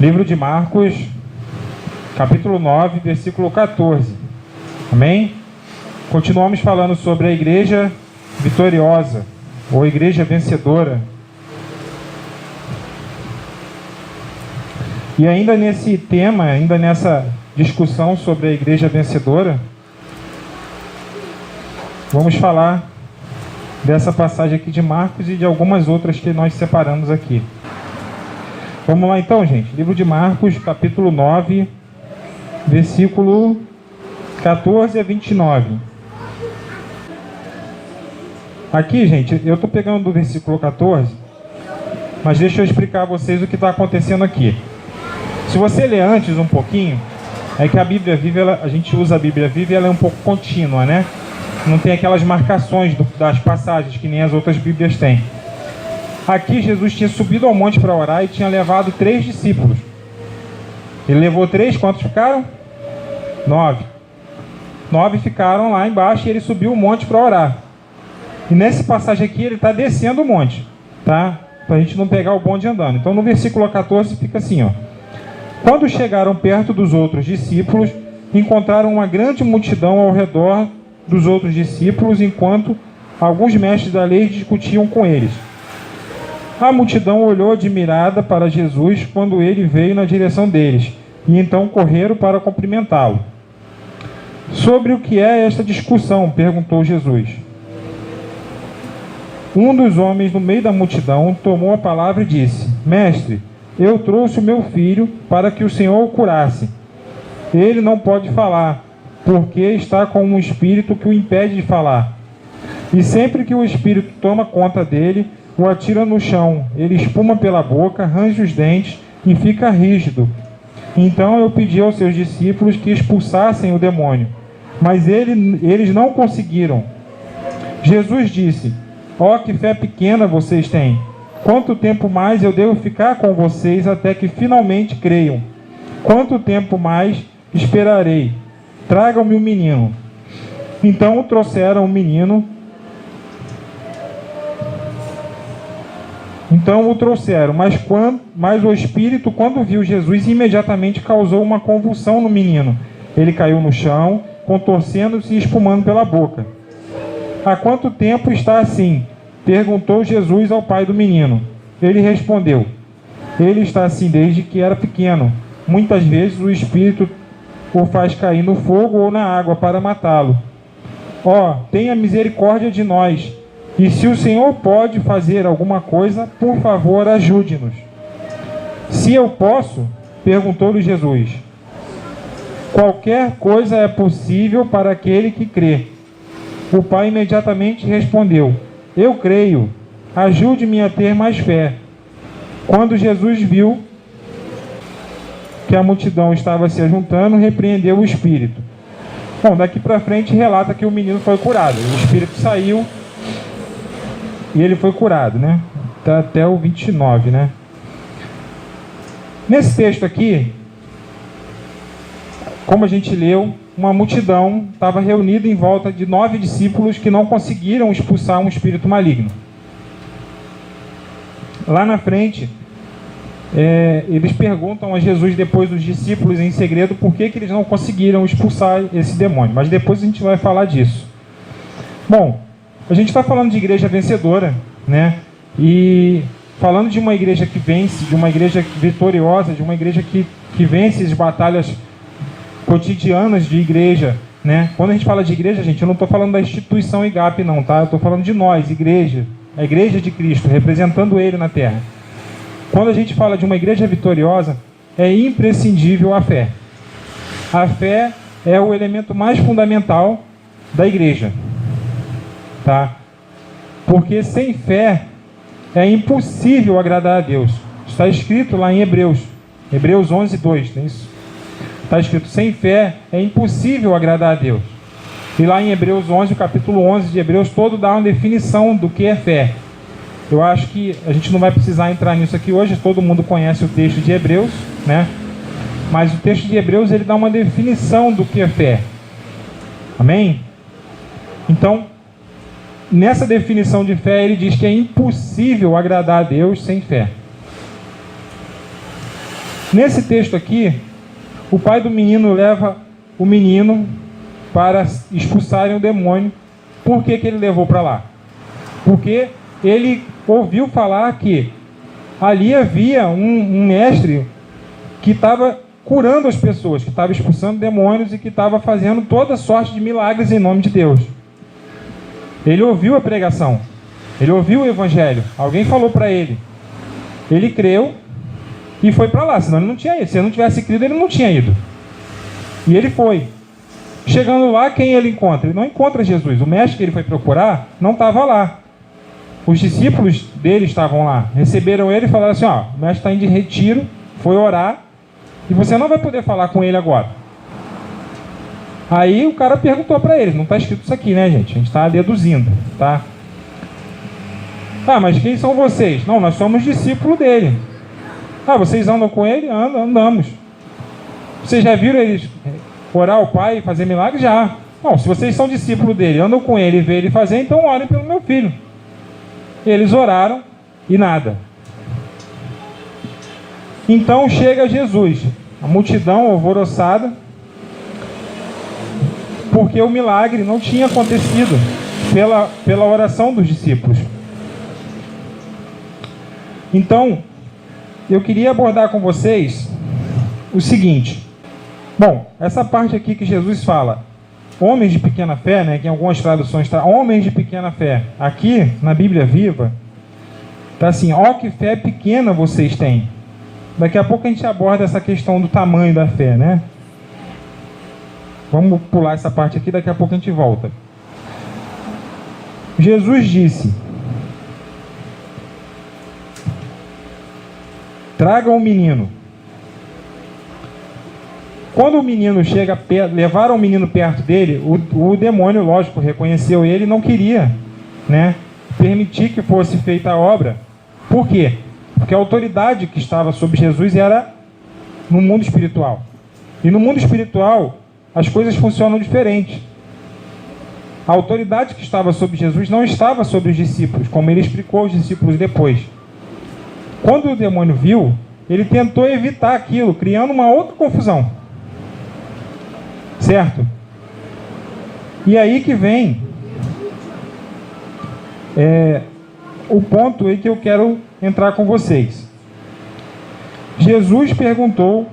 Livro de Marcos, capítulo 9, versículo 14. Amém? Continuamos falando sobre a igreja vitoriosa, ou igreja vencedora. E ainda nesse tema, ainda nessa discussão sobre a igreja vencedora, vamos falar dessa passagem aqui de Marcos e de algumas outras que nós separamos aqui. Vamos lá então, gente. Livro de Marcos, capítulo 9, versículo 14 a 29. Aqui, gente, eu estou pegando do versículo 14, mas deixa eu explicar a vocês o que está acontecendo aqui. Se você ler antes um pouquinho, é que a Bíblia Viva, a gente usa a Bíblia Viva e ela é um pouco contínua, né? Não tem aquelas marcações das passagens que nem as outras Bíblias têm. Aqui Jesus tinha subido ao monte para orar e tinha levado 3 discípulos. Ele levou 3, quantos ficaram? 9. 9 ficaram lá embaixo e ele subiu o monte para orar. E nessa passagem aqui ele está descendo o monte, tá? Para a gente não pegar o bonde andando. Então no versículo 14 fica assim, ó. Quando chegaram perto dos outros discípulos, encontraram uma grande multidão ao redor dos outros discípulos, enquanto alguns mestres da lei discutiam com eles. A multidão olhou admirada para Jesus quando ele veio na direção deles, e então correram para cumprimentá-lo. Sobre o que é esta discussão? Perguntou Jesus. Um dos homens no meio da multidão tomou a palavra e disse: Mestre, eu trouxe o meu filho para que o Senhor o curasse. Ele não pode falar, porque está com um espírito que o impede de falar. E sempre que o espírito toma conta dele, o atira no chão. Ele espuma pela boca, range os dentes e fica rígido. Então eu pedi aos seus discípulos que expulsassem o demônio, mas eles não conseguiram. Jesus disse: Ó, que fé pequena vocês têm! Quanto tempo mais eu devo ficar com vocês até que finalmente creiam? Quanto tempo mais esperarei? Tragam-me o menino. Então trouxeram o menino. Mas o espírito, quando viu Jesus, imediatamente causou uma convulsão no menino. Ele caiu no chão, contorcendo-se e espumando pela boca. Há quanto tempo está assim? Perguntou Jesus ao pai do menino. Ele respondeu: Ele está assim desde que era pequeno. Muitas vezes o espírito o faz cair no fogo ou na água para matá-lo. Ó, tenha misericórdia de nós. E se o Senhor pode fazer alguma coisa, por favor, ajude-nos. Se eu posso? Perguntou-lhe Jesus. Qualquer coisa é possível para aquele que crê. O pai imediatamente respondeu: Eu creio, ajude-me a ter mais fé. Quando Jesus viu que a multidão estava se ajuntando, repreendeu o espírito. Bom, daqui para frente relata que o menino foi curado. O espírito saiu e ele foi curado, né? Tá até o 29, né? Nesse texto aqui, como a gente leu, uma multidão estava reunida em volta de 9 discípulos que não conseguiram expulsar um espírito maligno. Lá na frente, eles perguntam a Jesus, depois dos discípulos em segredo, por que eles não conseguiram expulsar esse demônio. Mas depois a gente vai falar disso. Bom, a gente está falando de igreja vencedora, né? E falando de uma igreja que vence, de uma igreja vitoriosa, de uma igreja que vence as batalhas cotidianas de igreja, né? Quando a gente fala de igreja, gente, eu não estou falando da instituição IGAP não, tá? Eu estou falando de nós, igreja, a igreja de Cristo, representando Ele na terra. Quando a gente fala de uma igreja vitoriosa, é imprescindível a fé. A fé é o elemento mais fundamental da igreja, tá? Porque sem fé é impossível agradar a Deus. Está escrito lá em Hebreus 11, 2, não é isso? Está escrito: sem fé é impossível agradar a Deus. E lá em Hebreus 11, o capítulo 11 de Hebreus, todo dá uma definição do que é fé. Eu acho que a gente não vai precisar entrar nisso aqui hoje, todo mundo conhece o texto de Hebreus, né? Mas o texto de Hebreus, ele dá uma definição do que é fé. Amém? Então, nessa definição de fé, ele diz que é impossível agradar a Deus sem fé. Nesse texto aqui, o pai do menino leva o menino para expulsarem o demônio. Por que ele levou para lá? Porque ele ouviu falar que ali havia um mestre que estava curando as pessoas, que estava expulsando demônios e que estava fazendo toda sorte de milagres em nome de Deus. Ele ouviu a pregação, ele ouviu o evangelho, alguém falou para ele. Ele creu e foi para lá, senão ele não tinha ido. Se ele não tivesse crido, ele não tinha ido. E ele foi. Chegando lá, quem ele encontra? Ele não encontra Jesus. O mestre que ele foi procurar não estava lá. Os discípulos dele estavam lá. Receberam ele e falaram assim, ó, o mestre está indo de retiro, foi orar, e você não vai poder falar com ele agora. Aí o cara perguntou para ele, não está escrito isso aqui, né, gente? A gente está deduzindo, tá? Ah, mas quem são vocês? Não, nós somos discípulos dele. Ah, vocês andam com ele? Andamos. Vocês já viram eles orar ao Pai e fazer milagres? Já. Bom, se vocês são discípulos dele, andam com ele e vê ele fazer, então orem pelo meu filho. Eles oraram e nada. Então chega Jesus, a multidão alvoroçada, porque o milagre não tinha acontecido pela oração dos discípulos. Então, eu queria abordar com vocês o seguinte. Bom, essa parte aqui que Jesus fala, homens de pequena fé, né, que em algumas traduções está homens de pequena fé. Aqui, na Bíblia Viva, está assim, ó que fé pequena vocês têm. Daqui a pouco a gente aborda essa questão do tamanho da fé, né? Vamos pular essa parte aqui, daqui a pouco a gente volta. Jesus disse, tragam o menino. Quando o menino chega perto, levaram o menino perto dele, o demônio, lógico, reconheceu ele e não queria, né, permitir que fosse feita a obra. Por quê? Porque a autoridade que estava sobre Jesus era no mundo espiritual. E no mundo espiritual, as coisas funcionam diferente. A autoridade que estava sobre Jesus não estava sobre os discípulos, como ele explicou aos discípulos depois. Quando o demônio viu, ele tentou evitar aquilo, criando uma outra confusão. Certo? E aí que vem o ponto aí que eu quero entrar com vocês. Jesus perguntou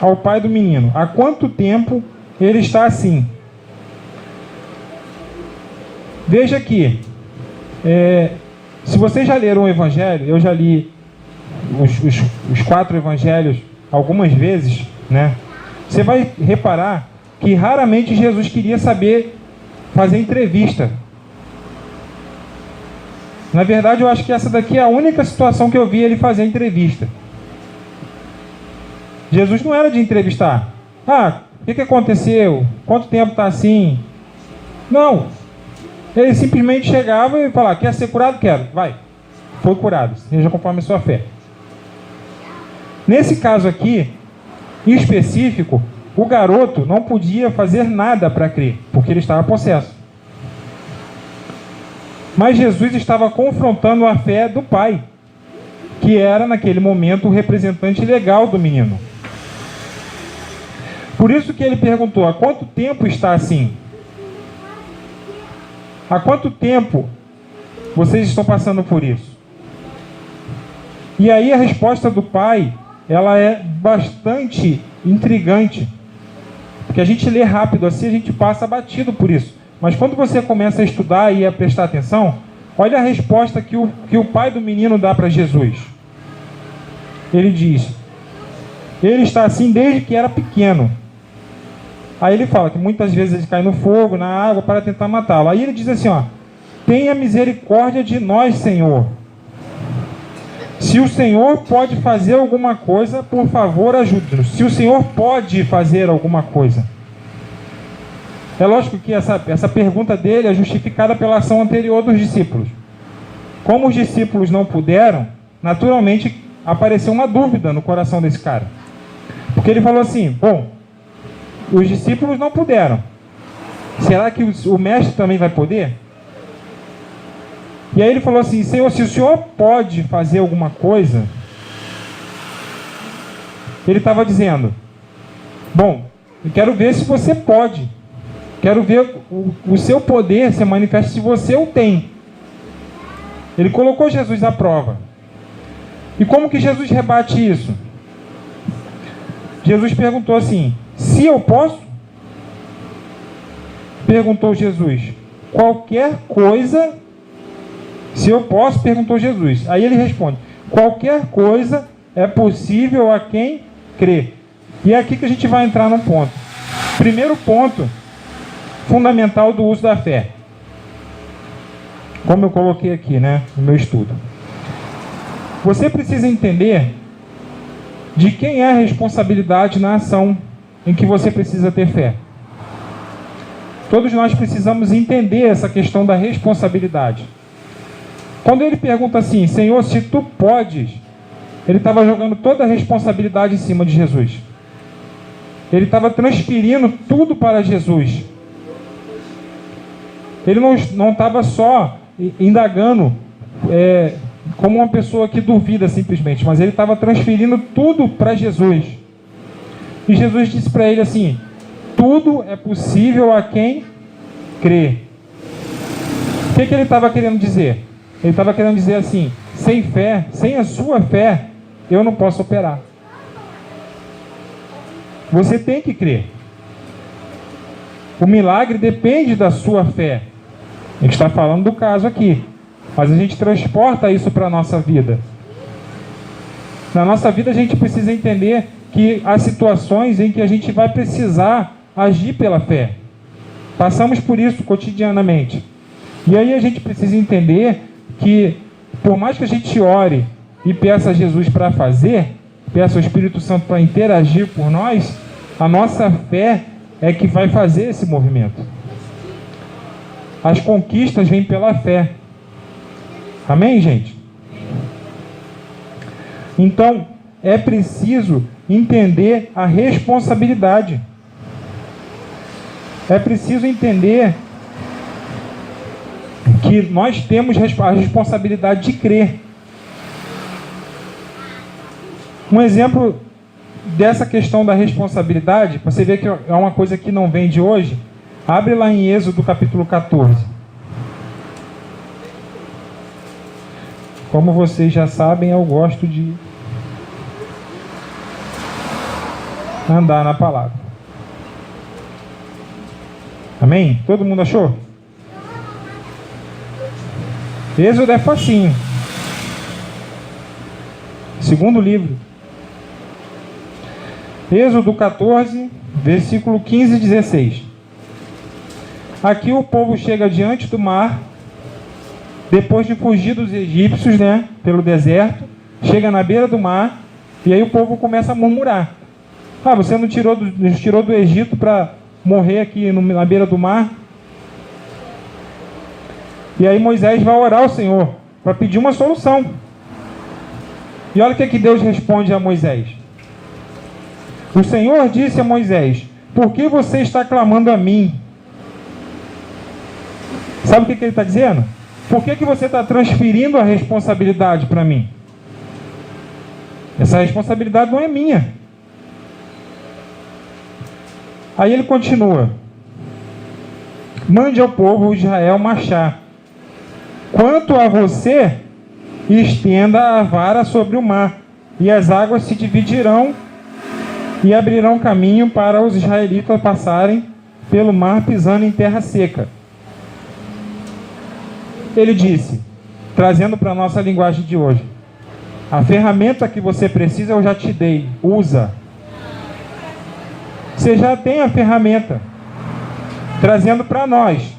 ao pai do menino, há quanto tempo ele está assim? Veja aqui, se vocês já leram o Evangelho, eu já li os 4 Evangelhos algumas vezes, né? Você vai reparar que raramente Jesus queria saber fazer entrevista. Na verdade, eu acho que essa daqui é a única situação que eu vi ele fazer entrevista. Jesus não era de entrevistar. Ah, o que aconteceu? Quanto tempo está assim? Não. Ele simplesmente chegava e falava, quer ser curado? Quero. Vai. Foi curado. Seja conforme a sua fé. Nesse caso aqui, em específico, o garoto não podia fazer nada para crer, porque ele estava possesso. Mas Jesus estava confrontando a fé do pai, que era naquele momento o representante legal do menino. Por isso que ele perguntou, há quanto tempo está assim? Há quanto tempo vocês estão passando por isso? E aí a resposta do pai, ela é bastante intrigante. Porque a gente lê rápido assim, a gente passa batido por isso. Mas quando você começa a estudar e a prestar atenção, olha a resposta que o pai do menino dá para Jesus. Ele diz, ele está assim desde que era pequeno. Aí ele fala que muitas vezes ele cai no fogo, na água, para tentar matá-lo. Aí ele diz assim, ó, tenha misericórdia de nós, Senhor. Se o Senhor pode fazer alguma coisa, por favor, ajude-nos. Se o Senhor pode fazer alguma coisa. É lógico que essa pergunta dele é justificada pela ação anterior dos discípulos. Como os discípulos não puderam, naturalmente apareceu uma dúvida no coração desse cara. Porque ele falou assim, bom, os discípulos não puderam. Será que o mestre também vai poder? E aí ele falou assim, Senhor, se o Senhor pode fazer alguma coisa, Ele estava dizendo: bom, eu quero ver se você pode. Quero ver o seu poder se manifesta, se você o tem. Ele colocou Jesus à prova. E como que Jesus rebate isso? Jesus perguntou assim: se eu posso? Perguntou Jesus. Qualquer coisa, se eu posso, perguntou Jesus. Aí ele responde: qualquer coisa é possível a quem crê. E é aqui que a gente vai entrar num ponto. Primeiro ponto fundamental do uso da fé. Como eu coloquei aqui, né, no meu estudo. Você precisa entender de quem é a responsabilidade na ação em que você precisa ter fé. Todos nós precisamos entender essa questão da responsabilidade. Quando ele pergunta assim: Senhor, se tu podes, ele estava jogando toda a responsabilidade em cima de Jesus. Ele estava transferindo tudo para Jesus. Ele não estava só indagando como uma pessoa que duvida simplesmente, mas ele estava transferindo tudo para Jesus. E Jesus disse para ele assim: tudo é possível a quem crê. O que ele estava querendo dizer? Ele estava querendo dizer assim: sem fé, sem a sua fé, eu não posso operar. Você tem que crer. O milagre depende da sua fé. A gente está falando do caso aqui, mas a gente transporta isso para a nossa vida. Na nossa vida a gente precisa entender que há situações em que a gente vai precisar agir pela fé. Passamos por isso cotidianamente. E aí a gente precisa entender que, por mais que a gente ore e peça a Jesus para fazer, peça ao Espírito Santo para interagir por nós, a nossa fé é que vai fazer esse movimento. As conquistas vêm pela fé. Amém, gente? Então, é preciso entender a responsabilidade. É preciso entender que nós temos a responsabilidade de crer. Um exemplo dessa questão da responsabilidade, para você ver que é uma coisa que não vem de hoje, abre lá em Êxodo capítulo 14. Como vocês já sabem, eu gosto de andar na palavra. Amém? Todo mundo achou? Êxodo é facinho. Segundo livro. Êxodo 14, versículo 15 e 16. Aqui o povo chega diante do mar, depois de fugir dos egípcios, né, pelo deserto, chega na beira do mar, e aí o povo começa a murmurar. Ah, você nos tirou do Egito para morrer aqui na beira do mar? E aí Moisés vai orar ao Senhor para pedir uma solução. E olha o que Deus responde a Moisés. O Senhor disse a Moisés: por que você está clamando a mim? Sabe o que ele está dizendo? Por que você está transferindo a responsabilidade para mim? Essa responsabilidade não é minha. Aí ele continua: mande ao povo de Israel marchar. Quanto a você, estenda a vara sobre o mar, e as águas se dividirão e abrirão caminho para os israelitas passarem pelo mar pisando em terra seca. Ele disse, trazendo para a nossa linguagem de hoje: a ferramenta que você precisa eu já te dei, usa. Você já tem a ferramenta. Trazendo para nós,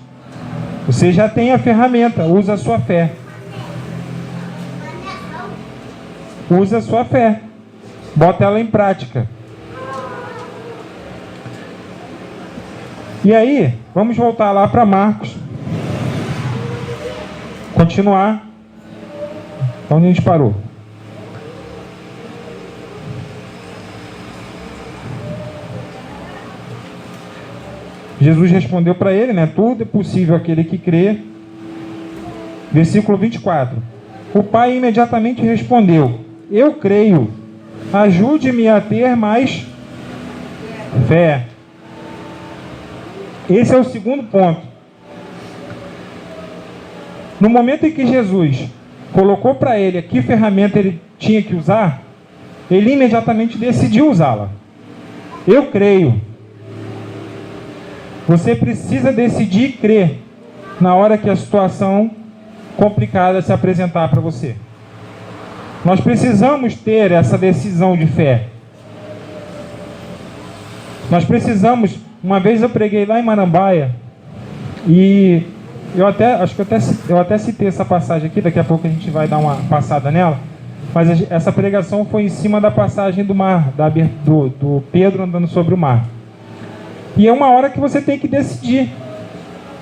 você já tem a ferramenta, usa a sua fé. Usa a sua fé. Bota ela em prática. E aí, vamos voltar lá para Marcos. Continuar onde a gente parou. Jesus respondeu para ele, né? Tudo é possível àquele que crê. Versículo 24. O pai imediatamente respondeu: eu creio Ajude-me a ter mais fé. Esse é o segundo ponto. No momento em que Jesus colocou para ele que ferramenta ele tinha que usar, ele imediatamente decidiu usá-la. Eu creio. Você precisa decidir crer na hora que a situação complicada se apresentar para você. Nós precisamos ter essa decisão de fé. Nós precisamos. Uma vez eu preguei lá em Marambaia e eu até citei essa passagem aqui. Daqui a pouco a gente vai dar uma passada nela. Mas essa pregação foi em cima da passagem do mar, do Pedro andando sobre o mar. E é uma hora que você tem que decidir.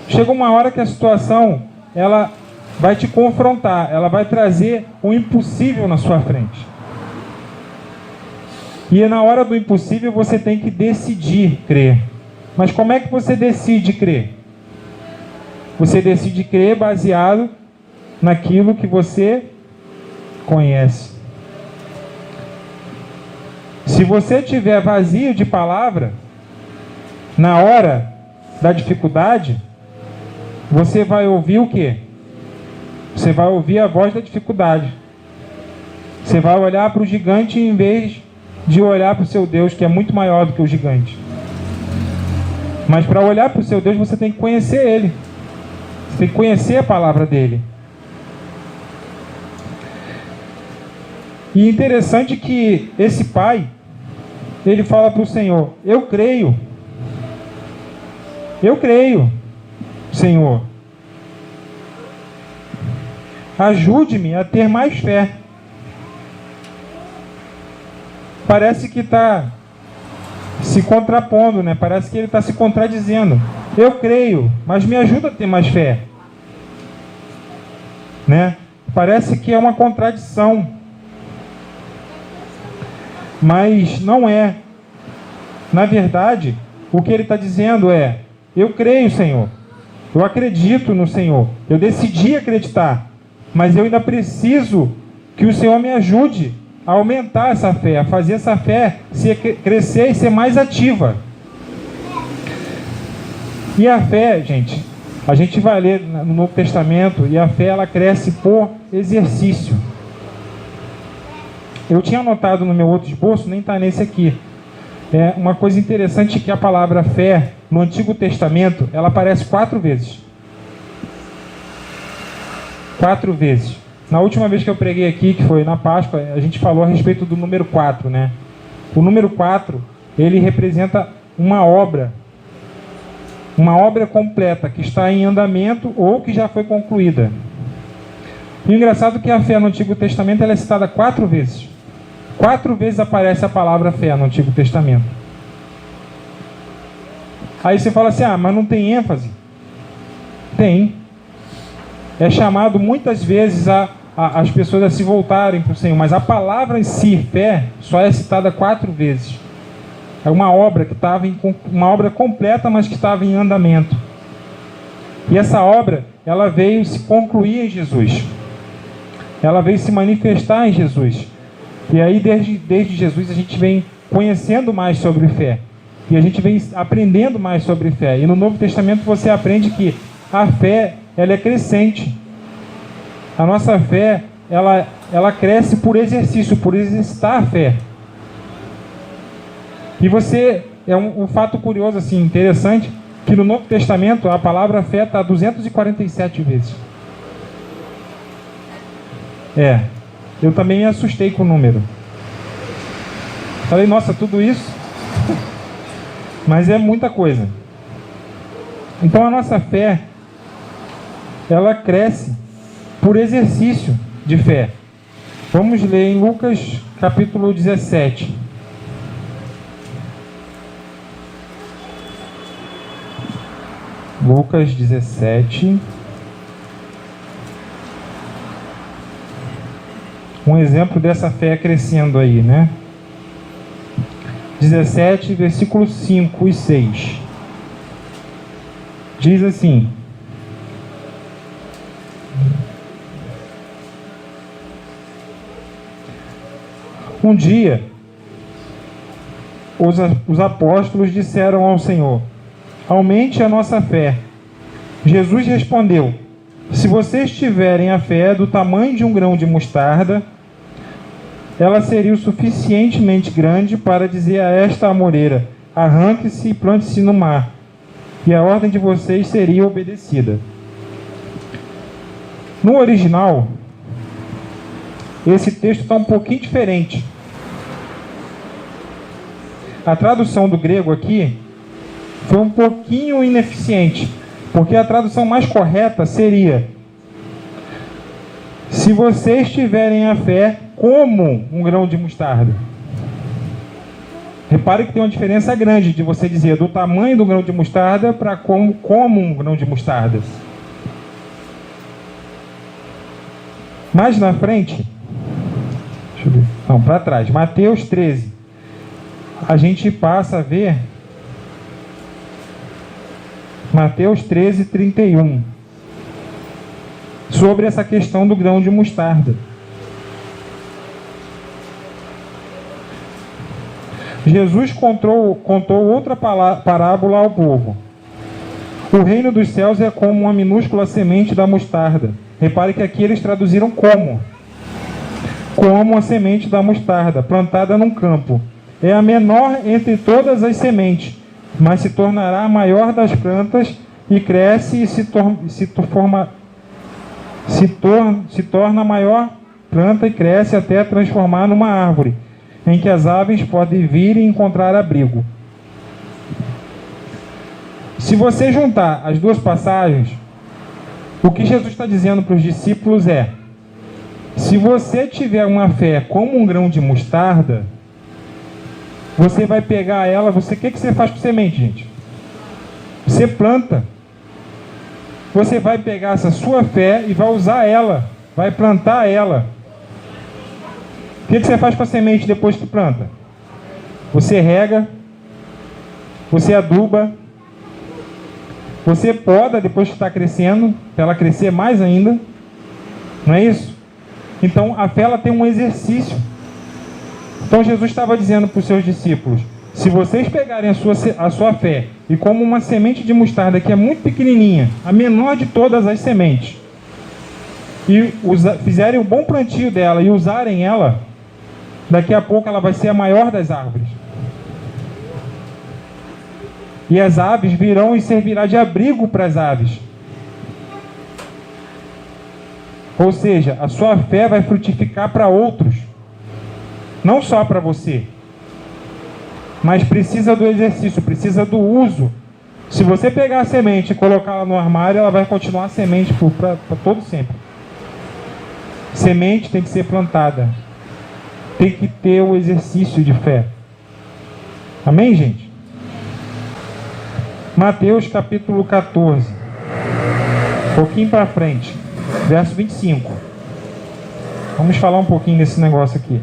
Chega uma hora que a situação ela vai te confrontar, ela vai trazer o impossível na sua frente. E na hora do impossível você tem que decidir crer. Mas como é que você decide crer? Você decide crer baseado naquilo que você conhece. Se você estiver vazio de palavra, na hora da dificuldade, você vai ouvir o quê? Você vai ouvir a voz da dificuldade. Você vai olhar para o gigante em vez de olhar para o seu Deus, que é muito maior do que o gigante. Mas para olhar para o seu Deus, você tem que conhecer Ele. Você tem que conhecer a palavra dEle. E interessante que esse pai, ele fala para o Senhor: eu creio, Senhor. Ajude-me a ter mais fé. Parece que está se contrapondo, né? Parece que ele está se contradizendo. Eu creio, mas me ajuda a ter mais fé, né? Parece que é uma contradição, mas não é. Na verdade, o que ele está dizendo é: eu creio, Senhor. Eu acredito no Senhor. Eu decidi acreditar, mas eu ainda preciso que o Senhor me ajude a aumentar essa fé, a fazer essa fé crescer e ser mais ativa. E a fé, gente, a gente vai ler no Novo Testamento, e a fé ela cresce por exercício. Eu tinha anotado no meu outro esboço, nem está nesse aqui. É uma coisa interessante que a palavra fé no Antigo Testamento, ela aparece 4 vezes. 4 vezes. Na última vez que eu preguei aqui, que foi na Páscoa, a gente falou a respeito do número 4, né? O número 4, ele representa uma obra completa, que está em andamento ou que já foi concluída. E o engraçado é que a fé no Antigo Testamento ela é citada 4 vezes. 4 vezes aparece a palavra fé no Antigo Testamento. Aí você fala assim: ah, mas não tem ênfase? Tem. É chamado muitas vezes as pessoas a se voltarem para o Senhor, mas a palavra em si, fé, só é citada 4 vezes. É uma obra que estava uma obra completa, mas que estava em andamento. E essa obra, ela veio se concluir em Jesus. Ela veio se manifestar em Jesus. E aí, desde Jesus, a gente vem conhecendo mais sobre fé. E a gente vem aprendendo mais sobre fé. E no Novo Testamento você aprende que a fé, ela é crescente. A nossa fé, ela cresce por exercício, por exercitar a fé. E você, é um fato curioso, assim, interessante, que no Novo Testamento a palavra fé está 247 vezes. Eu também me assustei com o número. Falei, nossa, tudo isso? Mas é muita coisa. Então a nossa fé, ela cresce por exercício de fé. Vamos ler em Lucas capítulo 17. Lucas 17. Um exemplo dessa fé crescendo aí, né? 17, versículos 5 e 6. Diz assim: um dia, os apóstolos disseram ao Senhor: aumente a nossa fé. Jesus respondeu: se vocês tiverem a fé do tamanho de um grão de mostarda, ela seria o suficientemente grande para dizer a esta amoreira: arranque-se e plante-se no mar, e a ordem de vocês seria obedecida. No original, esse texto está um pouquinho diferente. A tradução do grego aqui foi um pouquinho ineficiente, porque a tradução mais correta seria: se vocês tiverem a fé como um grão de mostarda. Repare que tem uma diferença grande de você dizer do tamanho do grão de mostarda para como um grão de mostarda. Mais na frente, deixa eu ver, não, para trás, Mateus 13, a gente passa a ver Mateus 13, 31, sobre essa questão do grão de mostarda. Jesus contou outra parábola ao povo. O reino dos céus é como uma minúscula semente da mostarda. Repare que aqui eles traduziram como a semente da mostarda, plantada num campo. É a menor entre todas as sementes, mas se tornará a maior das plantas e cresce e se torna a maior planta e cresce até transformar numa árvore, em que as aves podem vir e encontrar abrigo. Se você juntar as duas passagens, o que Jesus está dizendo para os discípulos é: se você tiver uma fé como um grão de mostarda, você vai pegar ela, o que você faz com semente, gente? Você planta. Você vai pegar essa sua fé e vai usar ela, vai plantar ela. O que você faz com a semente depois que planta? Você rega, você aduba, você poda depois que está crescendo, para ela crescer mais ainda. Não é isso? Então a fé ela tem um exercício. Então Jesus estava dizendo para os seus discípulos: se vocês pegarem a sua fé e como uma semente de mostarda que é muito pequenininha, a menor de todas as sementes, e fizerem um bom plantio dela e usarem ela, daqui a pouco ela vai ser a maior das árvores. E as aves virão e servirá de abrigo para as aves. Ou seja, a sua fé vai frutificar para outros, não só para você. Mas precisa do exercício, precisa do uso. Se você pegar a semente e colocá-la no armário, ela vai continuar semente para todo sempre. Semente tem que ser plantada. Tem que ter o exercício de fé. Amém, gente? Mateus capítulo 14. Um pouquinho para frente. Verso 25. Vamos falar um pouquinho desse negócio aqui.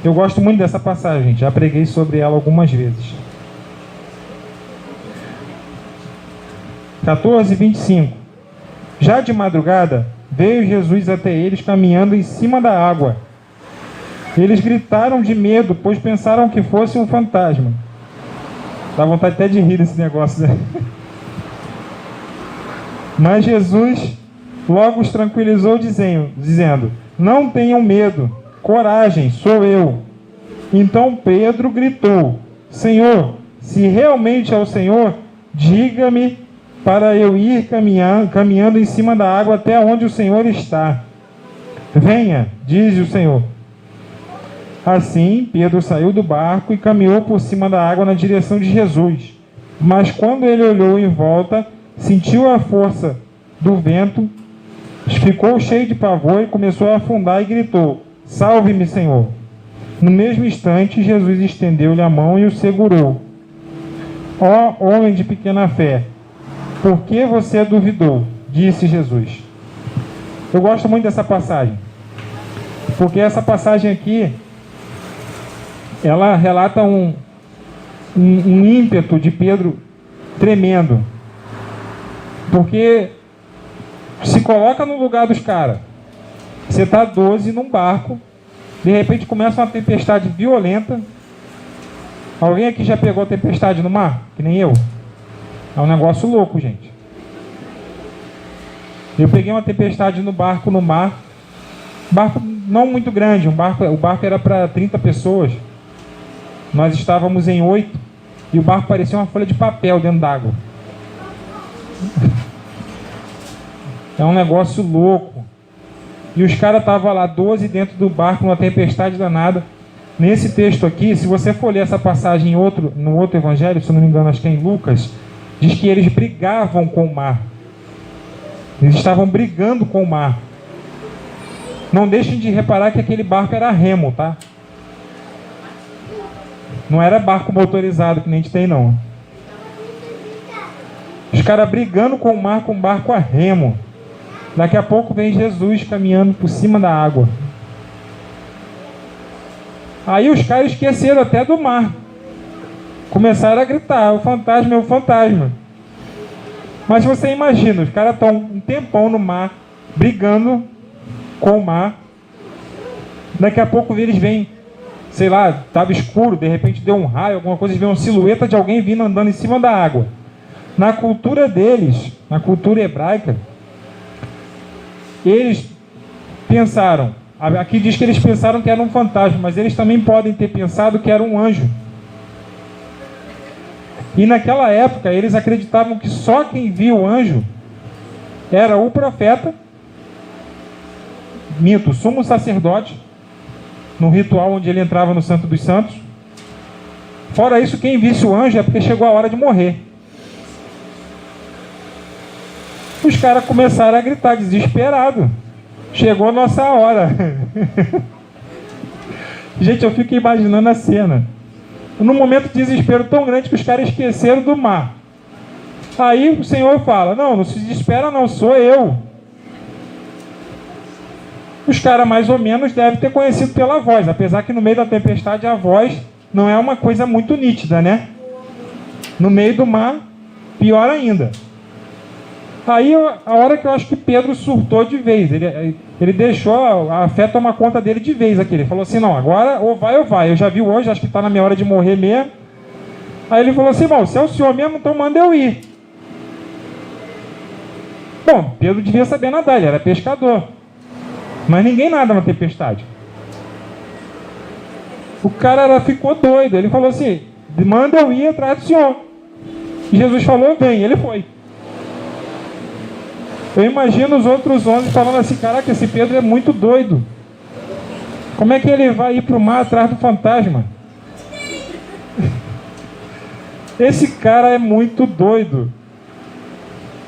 Eu gosto muito dessa passagem, gente. Já preguei sobre ela algumas vezes. 14, 25. Já de madrugada, veio Jesus até eles caminhando em cima da água. Eles gritaram de medo, pois pensaram que fosse um fantasma. Dá vontade até de rir desse negócio, né? Mas Jesus logo os tranquilizou, dizendo: não tenham medo, coragem, sou eu. Então Pedro gritou: Senhor, se realmente é o Senhor, diga-me para eu ir caminhando em cima da água até onde o Senhor está. Venha, diz o Senhor. Assim, Pedro saiu do barco e caminhou por cima da água na direção de Jesus. Mas quando ele olhou em volta, sentiu a força do vento, ficou cheio de pavor e começou a afundar e gritou: salve-me, Senhor. No mesmo instante, Jesus estendeu-lhe a mão e o segurou. Ó homem de pequena fé, por que você duvidou? Disse Jesus. Eu gosto muito dessa passagem, porque essa passagem aqui ela relata um ímpeto de Pedro tremendo. Porque se coloca no lugar dos caras. Você está 12 num barco, de repente começa uma tempestade violenta, Alguém aqui já pegou tempestade no mar? Que nem eu? É um negócio louco, gente. Eu peguei uma tempestade no barco no mar. Barco não muito grande, o barco era para 30 pessoas. Nós estávamos em 8 e o barco parecia uma folha de papel dentro d'água. É um negócio louco. E os caras estavam lá, 12 dentro do barco, numa tempestade danada. Nesse texto aqui, se você for ler essa passagem no outro evangelho, se eu não me engano, acho que é em Lucas, diz que eles brigavam com o mar. Eles estavam brigando com o mar. Não deixem de reparar que aquele barco era remo, tá? Não era barco motorizado que nem a gente tem, não. Os caras brigando com o mar com barco a remo. Daqui a pouco vem Jesus caminhando por cima da água. Aí os caras esqueceram até do mar. Começaram a gritar, o fantasma é o fantasma. Mas você imagina, os caras estão um tempão no mar, brigando com o mar. Daqui a pouco eles vêm, sei lá, estava escuro, de repente deu um raio, alguma coisa, eles vêem uma silhueta de alguém vindo andando em cima da água. Na cultura deles, na cultura hebraica, eles pensaram, aqui diz que eles pensaram que era um fantasma, mas eles também podem ter pensado que era um anjo. E naquela época eles acreditavam que só quem via o anjo era o profeta, o sumo sacerdote, no ritual onde ele entrava no Santo dos Santos. Fora isso, quem visse o anjo é porque chegou a hora de morrer. Os caras começaram a gritar desesperado. Chegou a nossa hora. Gente, eu fico imaginando a cena. Num momento de desespero tão grande que os caras esqueceram do mar. Aí o Senhor fala, não se desespera não, sou eu. Os caras mais ou menos devem ter conhecido pela voz, apesar que no meio da tempestade a voz não é uma coisa muito nítida, né? No meio do mar, pior ainda. Aí a hora que eu acho que Pedro surtou de vez, ele deixou a fé tomar conta dele de vez aqui. Ele falou assim, não, agora ou vai, eu já vi hoje, acho que está na minha hora de morrer mesmo. Aí ele falou assim, bom, se é o senhor mesmo, então manda eu ir. Bom, Pedro devia saber nadar, ele era pescador. Mas ninguém nada na tempestade. O cara ficou doido, ele falou assim, manda eu ir atrás do senhor. E Jesus falou, vem, ele foi. Eu imagino os outros 11 falando assim, caraca, esse Pedro é muito doido. Como é que ele vai ir para o mar atrás do fantasma? Esse cara é muito doido.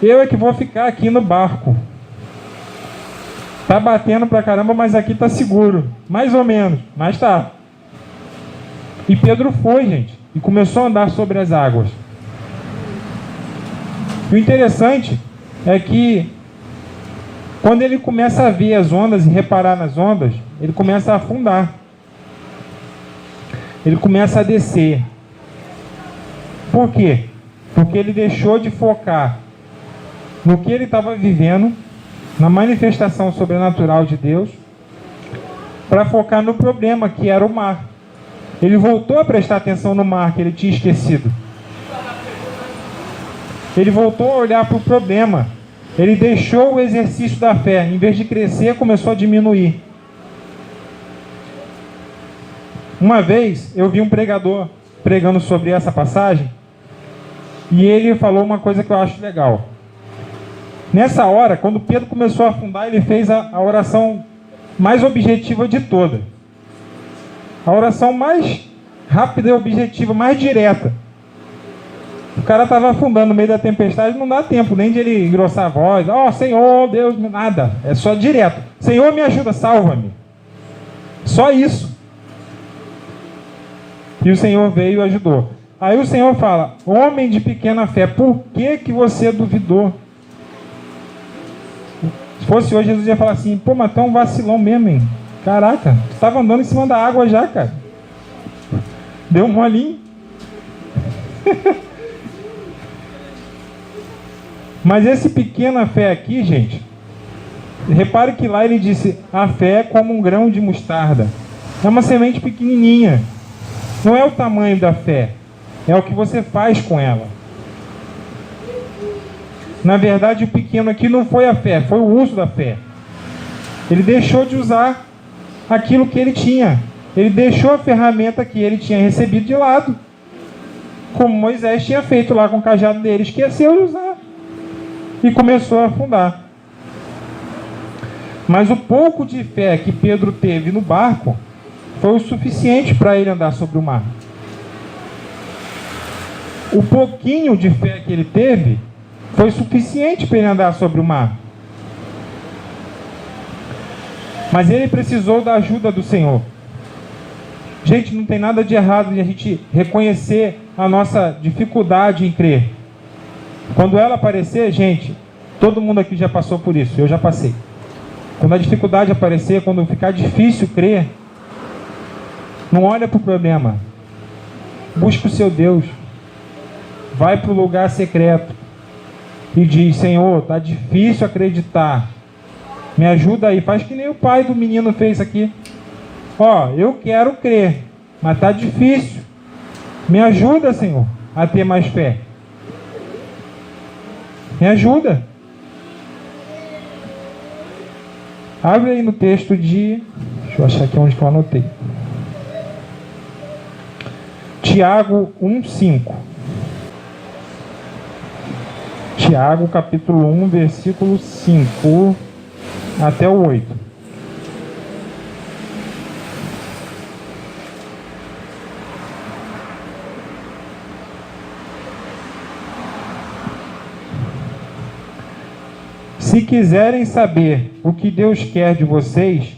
Eu é que vou ficar aqui no barco. Tá batendo pra caramba, mas aqui tá seguro. Mais ou menos, mas tá. E Pedro foi, gente, e começou a andar sobre as águas. E o interessante é que quando ele começa a ver as ondas e reparar nas ondas, ele começa a afundar. Ele começa a descer. Por quê? Porque ele deixou de focar no que ele estava vivendo, na manifestação sobrenatural de Deus, para focar no problema que era o mar. Ele voltou a prestar atenção no mar que ele tinha esquecido. Ele voltou a olhar para o problema. Ele deixou o exercício da fé, em vez de crescer, começou a diminuir. Uma vez eu vi um pregador pregando sobre essa passagem e ele falou uma coisa que eu acho legal. Nessa hora, quando Pedro começou a afundar, ele fez a oração mais objetiva de toda. A oração mais rápida e objetiva, mais direta. O cara estava afundando no meio da tempestade, não dá tempo nem de ele engrossar a voz. Ó, Senhor, Deus, nada. É só direto. Senhor, me ajuda, salva-me. Só isso. E o Senhor veio e ajudou. Aí o Senhor fala, homem de pequena fé, por que você duvidou? Se fosse hoje, Jesus ia falar assim, pô, mas tu é um vacilão mesmo, hein? Caraca, tu estava andando em cima da água já, cara. Deu um molinho. Mas esse pequena fé aqui, gente, repare que lá ele disse, a fé é como um grão de mostarda. É uma semente pequenininha. Não é o tamanho da fé, é o que você faz com ela. Na verdade, o pequeno aqui não foi a fé, foi o uso da fé. Ele deixou de usar aquilo que ele tinha. Ele deixou a ferramenta que ele tinha recebido de lado. Como Moisés tinha feito lá com o cajado dele. Esqueceu de usar. E começou a afundar. Mas o pouco de fé que Pedro teve no barco foi o suficiente para ele andar sobre o mar. O pouquinho de fé que ele teve foi suficiente para ele andar sobre o mar. Mas ele precisou da ajuda do Senhor. Gente, não tem nada de errado em a gente reconhecer a nossa dificuldade em crer. Quando ela aparecer, gente, todo mundo aqui já passou por isso, eu já passei. Quando a dificuldade aparecer, quando ficar difícil crer, não olha para o problema. Busca o seu Deus. Vai para o lugar secreto e diz: Senhor, está difícil acreditar. Me ajuda aí. Faz que nem o pai do menino fez aqui. Ó, eu quero crer, mas está difícil. Me ajuda, Senhor, a ter mais fé. Me ajuda. Abre aí no texto de... Deixa eu achar aqui onde que eu anotei. Tiago 1,5. Tiago capítulo 1, versículo 5 até o 8. Se quiserem saber o que Deus quer de vocês,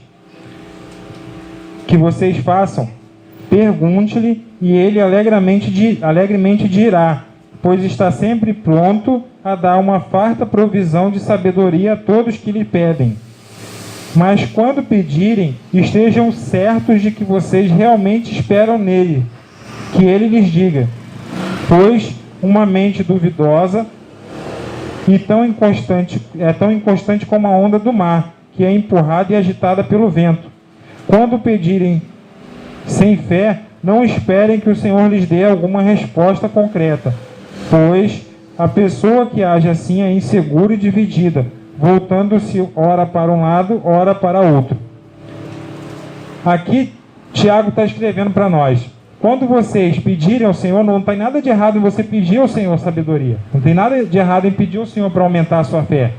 que vocês façam, pergunte-lhe e ele alegremente dirá, pois está sempre pronto a dar uma farta provisão de sabedoria a todos que lhe pedem. Mas quando pedirem, estejam certos de que vocês realmente esperam nele, que ele lhes diga, pois uma mente duvidosa e tão inconstante como a onda do mar, que é empurrada e agitada pelo vento. Quando pedirem sem fé, não esperem que o Senhor lhes dê alguma resposta concreta, pois a pessoa que age assim é insegura e dividida, voltando-se ora para um lado, ora para outro. Aqui, Tiago está escrevendo para nós. Quando vocês pedirem ao Senhor, não tem nada de errado em você pedir ao Senhor sabedoria. Não tem nada de errado em pedir ao Senhor para aumentar a sua fé.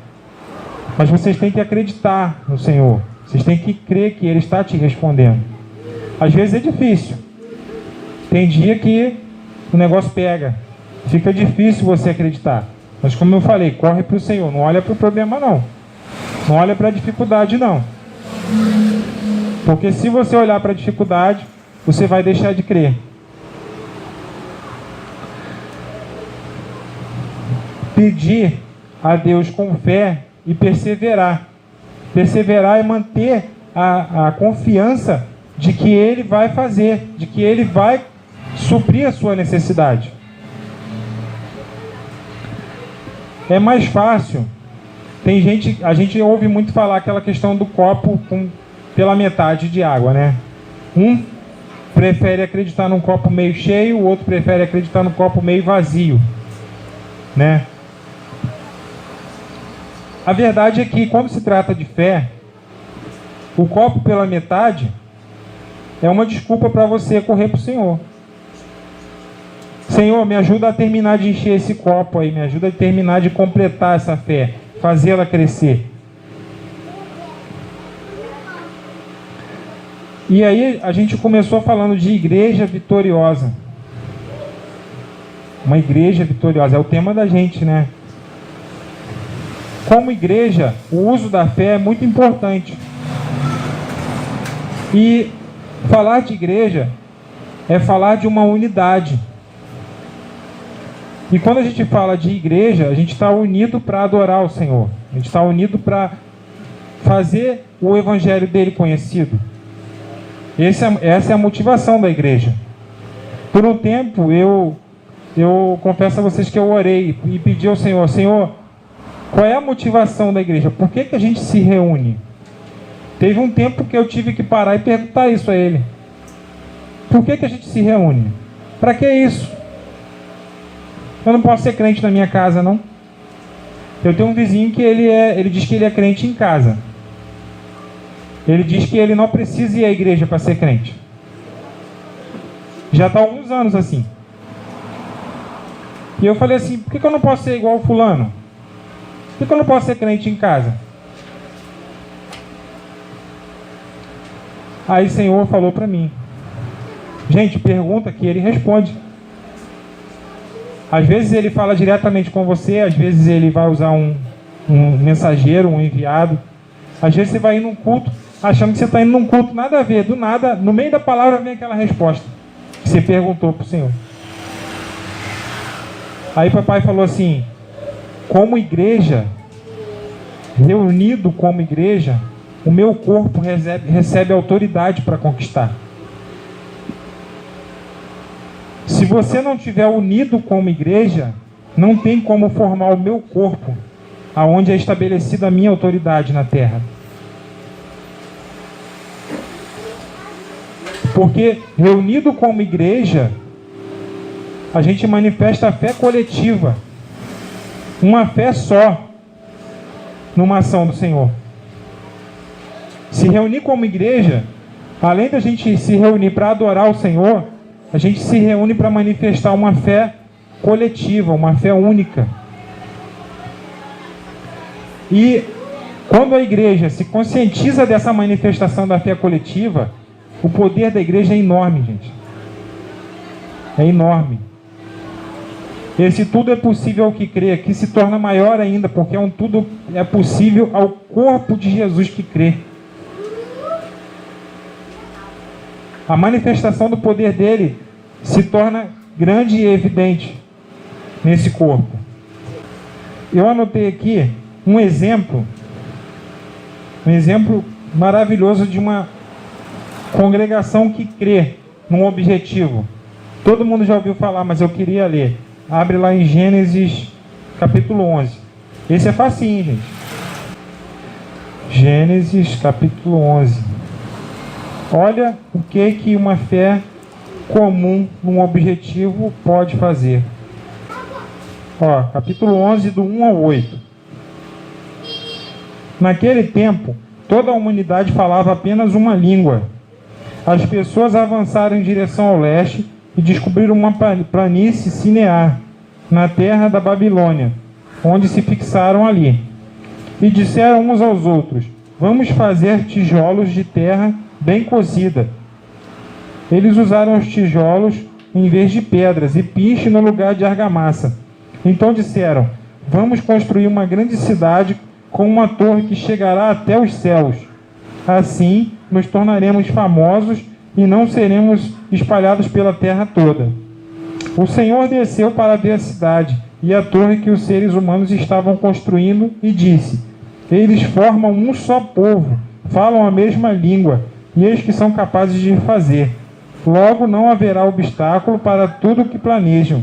Mas vocês têm que acreditar no Senhor. Vocês têm que crer que Ele está te respondendo. Às vezes é difícil. Tem dia que o negócio pega. Fica difícil você acreditar. Mas como eu falei, corre para o Senhor. Não olha para o problema não. Não olha para a dificuldade não. Porque se você olhar para a dificuldade, você vai deixar de crer. Pedir a Deus com fé e perseverar. Perseverar é manter a confiança de que Ele vai fazer, de que Ele vai suprir a sua necessidade. É mais fácil. A gente ouve muito falar aquela questão do copo pela metade de água, né? Um prefere acreditar num copo meio cheio, o outro prefere acreditar no copo meio vazio, né? A verdade é que quando se trata de fé, o copo pela metade é uma desculpa para você correr para o Senhor. Senhor, me ajuda a terminar de encher esse copo aí, me ajuda a terminar de completar essa fé, fazê-la crescer. E aí a gente começou falando de igreja vitoriosa. Uma igreja vitoriosa, é o tema da gente, né? Como igreja, o uso da fé é muito importante. E falar de igreja é falar de uma unidade. E quando a gente fala de igreja, a gente está unido para adorar o Senhor. A gente está unido para fazer o evangelho dele conhecido. Essa é a motivação da igreja. Por um tempo, eu confesso a vocês que eu orei e pedi ao Senhor, Senhor, qual é a motivação da igreja? Por que a gente se reúne? Teve um tempo que eu tive que parar e perguntar isso a Ele. Por que a gente se reúne? Para que isso? Eu não posso ser crente na minha casa, não. Eu tenho um vizinho que ele diz que ele é crente em casa. Ele diz que ele não precisa ir à igreja para ser crente. Já está há alguns anos assim. E eu falei assim, por que eu não posso ser igual o fulano? Por que eu não posso ser crente em casa? Aí o Senhor falou para mim, gente, pergunta que ele responde. Às vezes ele fala diretamente com você, às vezes ele vai usar um mensageiro, um enviado. Às vezes você vai ir num culto, achando que você está indo num culto, nada a ver, do nada, no meio da palavra vem aquela resposta que você perguntou para o Senhor. Aí papai falou assim, como igreja, reunido como igreja, o meu corpo recebe autoridade para conquistar. Se você não estiver unido como igreja, não tem como formar o meu corpo, aonde é estabelecida a minha autoridade na terra. Porque reunido como igreja, a gente manifesta a fé coletiva, uma fé só, numa ação do Senhor. Se reunir como igreja, além da gente se reunir para adorar o Senhor, a gente se reúne para manifestar uma fé coletiva, uma fé única. E quando a igreja se conscientiza dessa manifestação da fé coletiva, o poder da igreja é enorme, gente. É enorme. Esse tudo é possível ao que crê, que se torna maior ainda, porque tudo é possível ao corpo de Jesus que crê. A manifestação do poder dele se torna grande e evidente nesse corpo. Eu anotei aqui um exemplo maravilhoso de uma congregação que crê num objetivo. Todo mundo já ouviu falar, mas eu queria ler. Abre lá em Gênesis capítulo 11. Esse é facinho, gente. Gênesis capítulo 11. Olha o que uma fé comum num objetivo pode fazer. Ó, capítulo 11, do 1 ao 8. Naquele tempo, toda a humanidade falava apenas uma língua. As pessoas avançaram em direção ao leste e descobriram uma planície Sinear, na terra da Babilônia, onde se fixaram ali. E disseram uns aos outros, vamos fazer tijolos de terra bem cozida. Eles usaram os tijolos em vez de pedras e piche no lugar de argamassa. Então disseram, vamos construir uma grande cidade com uma torre que chegará até os céus. Assim nos tornaremos famosos e não seremos espalhados pela terra toda. O Senhor desceu para ver a cidade e a torre que os seres humanos estavam construindo e disse, eles formam um só povo, falam a mesma língua e eis que são capazes de fazer. Logo não haverá obstáculo para tudo o que planejam.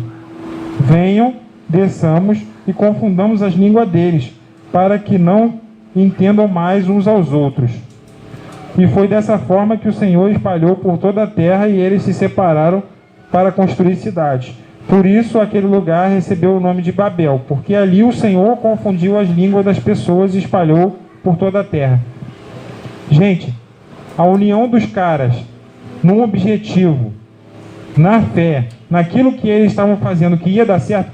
Venham, desçamos e confundamos as línguas deles, para que não entendam mais uns aos outros. E foi dessa forma que o Senhor espalhou por toda a terra e eles se separaram para construir cidades. Por isso aquele lugar recebeu o nome de Babel, porque ali o Senhor confundiu as línguas das pessoas e espalhou por toda a terra. Gente, a união dos caras num objetivo, na fé, naquilo que eles estavam fazendo que ia dar certo,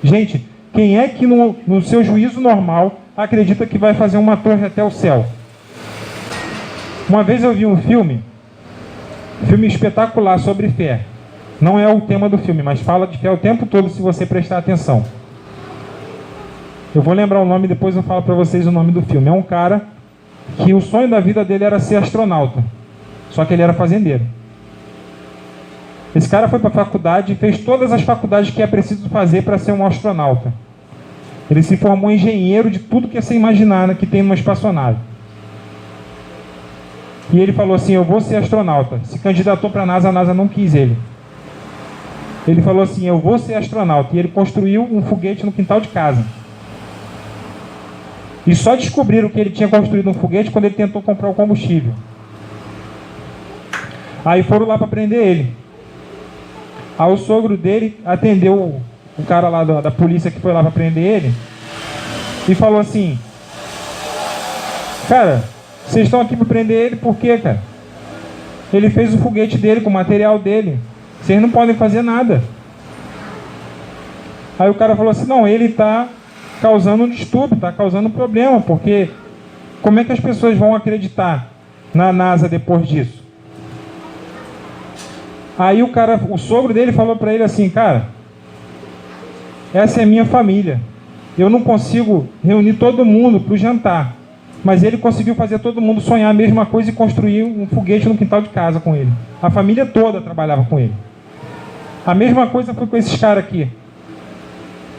gente, quem é que no seu juízo normal acredita que vai fazer uma torre até o céu? Uma vez eu vi um filme espetacular sobre fé. Não é o tema do filme, mas fala de fé o tempo todo se você prestar atenção. Eu vou lembrar o nome, depois eu falo para vocês o nome do filme. É um cara que o sonho da vida dele era ser astronauta, só que ele era fazendeiro. Esse cara foi para a faculdade e fez todas as faculdades que é preciso fazer para ser um astronauta. Ele se formou engenheiro de tudo que você imaginar que tem numa espaçonave. E ele falou assim, eu vou ser astronauta. Se candidatou para a NASA não quis ele. Ele falou assim, eu vou ser astronauta. E ele construiu um foguete no quintal de casa. E só descobriram que ele tinha construído um foguete quando ele tentou comprar o combustível. Aí foram lá para prender ele. Aí o sogro dele atendeu o cara lá da polícia que foi lá para prender ele e falou assim: cara, vocês estão aqui para prender ele por quê, cara? Ele fez o foguete dele com o material dele. Vocês não podem fazer nada. Aí o cara falou assim: não, ele está causando um distúrbio, está causando um problema, porque como é que as pessoas vão acreditar na NASA depois disso? Aí o sogro dele falou para ele assim: cara, essa é minha família. Eu não consigo reunir todo mundo para o jantar. Mas ele conseguiu fazer todo mundo sonhar a mesma coisa e construir um foguete no quintal de casa com ele. A família toda trabalhava com ele. A mesma coisa foi com esses caras aqui.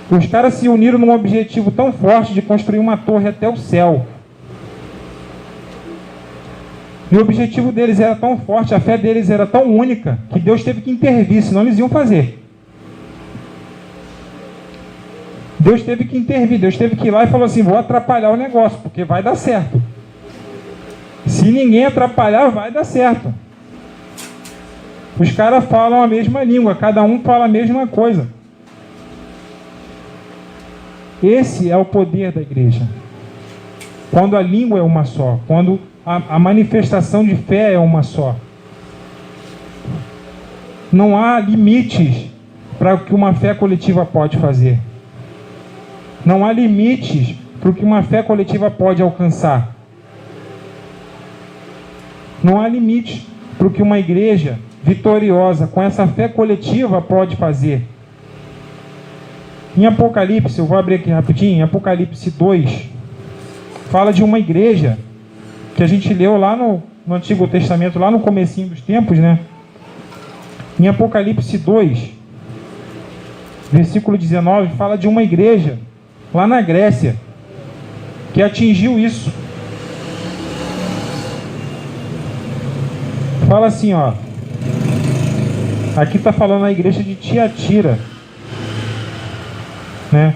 Os caras se uniram num objetivo tão forte de construir uma torre até o céu. E o objetivo deles era tão forte, a fé deles era tão única, que Deus teve que intervir, senão eles iam fazer. Deus teve que intervir, Deus teve que ir lá e falou assim: vou atrapalhar o negócio, porque vai dar certo. Se ninguém atrapalhar, vai dar certo. Os caras falam a mesma língua, cada um fala a mesma coisa. Esse é o poder da igreja. Quando a língua é uma só, quando a manifestação de fé é uma só. Não há limites para o que uma fé coletiva pode fazer. Não há limites para o que uma fé coletiva pode alcançar. Não há limites para o que uma igreja vitoriosa com essa fé coletiva pode fazer. Em Apocalipse, eu vou abrir aqui rapidinho, em Apocalipse 2, fala de uma igreja que a gente leu lá no Antigo Testamento, lá no comecinho dos tempos, né? Em Apocalipse 2, versículo 19, fala de uma igreja lá na Grécia que atingiu isso. Fala assim, ó. Aqui está falando a igreja de Tiatira, né?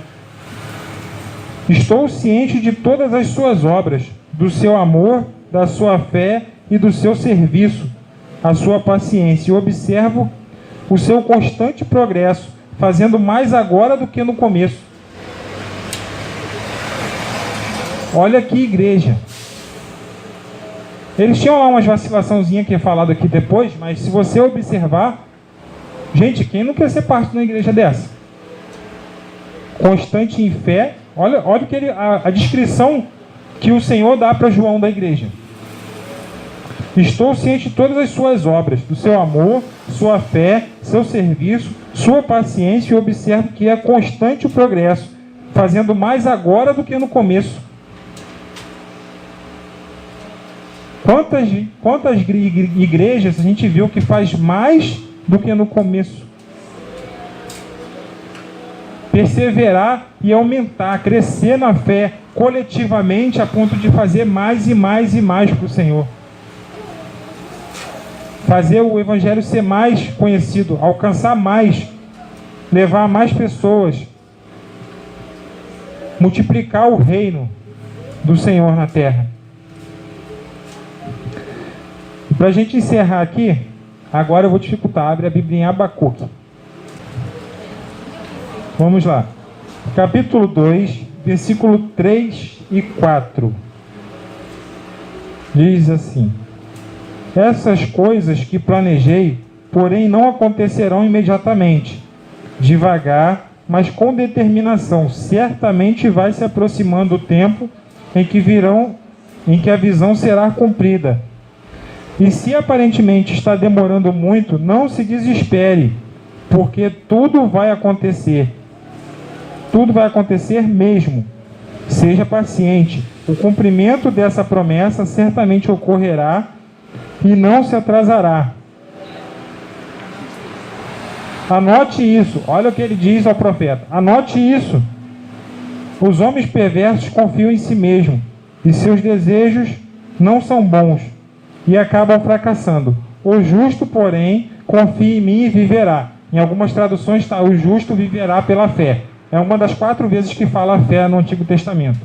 Estou ciente de todas as suas obras, do seu amor, da sua fé e do seu serviço, a sua paciência, e observo o seu constante progresso, fazendo mais agora do que no começo. Olha que igreja. Eles tinham lá umas vacilaçãozinhas que é falado aqui depois, mas se você observar, gente, quem não quer ser parte de uma igreja dessa? Constante em fé. Olha o que a descrição que o Senhor dá para João da igreja. Estou ciente de todas as suas obras, do seu amor, sua fé, seu serviço, sua paciência, e observo que é constante o progresso, fazendo mais agora do que no começo. Quantas igrejas a gente viu que faz mais do que no começo? Perseverar e aumentar, crescer na fé coletivamente a ponto de fazer mais e mais e mais para o Senhor. Fazer o Evangelho ser mais conhecido, alcançar mais, levar mais pessoas, multiplicar o reino do Senhor na terra. Para a gente encerrar aqui, agora eu vou dificultar. Abre a Bíblia em Abacuque. Vamos lá. Capítulo 2, versículo 3 e 4. Diz assim: essas coisas que planejei, porém não acontecerão imediatamente. Devagar, mas com determinação. Certamente vai se aproximando o tempo em que a visão será cumprida. E se aparentemente está demorando muito, não se desespere, porque tudo vai acontecer. Tudo vai acontecer mesmo. Seja paciente. O cumprimento dessa promessa certamente ocorrerá e não se atrasará. Anote isso. Olha o que ele diz ao profeta. Anote isso. Os homens perversos confiam em si mesmos e seus desejos não são bons e acabam fracassando. O justo, porém, confia em mim e viverá. Em algumas traduções está: o justo viverá pela fé. É uma das 4 vezes que fala a fé no Antigo Testamento.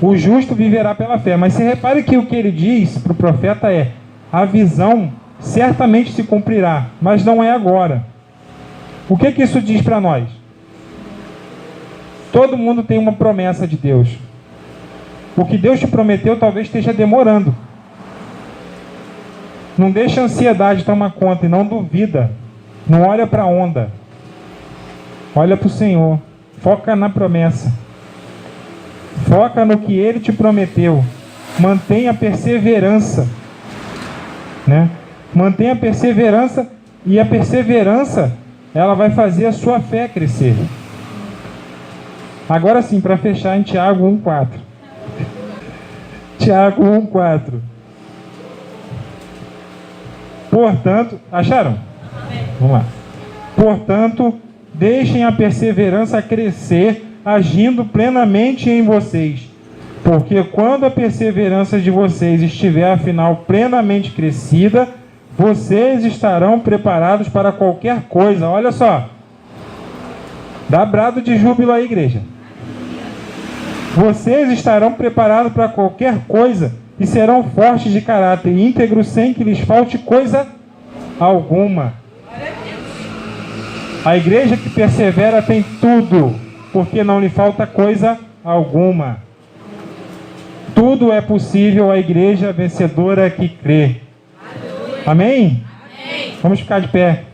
O justo viverá pela fé. Mas você repare que o que ele diz para o profeta é: a visão certamente se cumprirá, mas não é agora. O que isso diz para nós? Todo mundo tem uma promessa de Deus. O que Deus te prometeu talvez esteja demorando. Não deixa a ansiedade tomar conta e não duvida. Não olha para a onda. Olha para o Senhor. Foca na promessa. Foca no que Ele te prometeu. Mantenha a perseverança. Né? Mantenha a perseverança. E a perseverança, ela vai fazer a sua fé crescer. Agora sim, para fechar em Tiago 1,4. Tiago 1,4. Portanto, acharam? Vamos lá. Portanto, deixem a perseverança crescer, agindo plenamente em vocês. Porque quando a perseverança de vocês estiver, afinal, plenamente crescida, vocês estarão preparados para qualquer coisa. Olha só. Dá brado de júbilo aí, igreja. Vocês estarão preparados para qualquer coisa e serão fortes de caráter e íntegros sem que lhes falte coisa alguma. A igreja que persevera tem tudo, porque não lhe falta coisa alguma. Tudo é possível à igreja vencedora que crê. Amém? Amém. Vamos ficar de pé.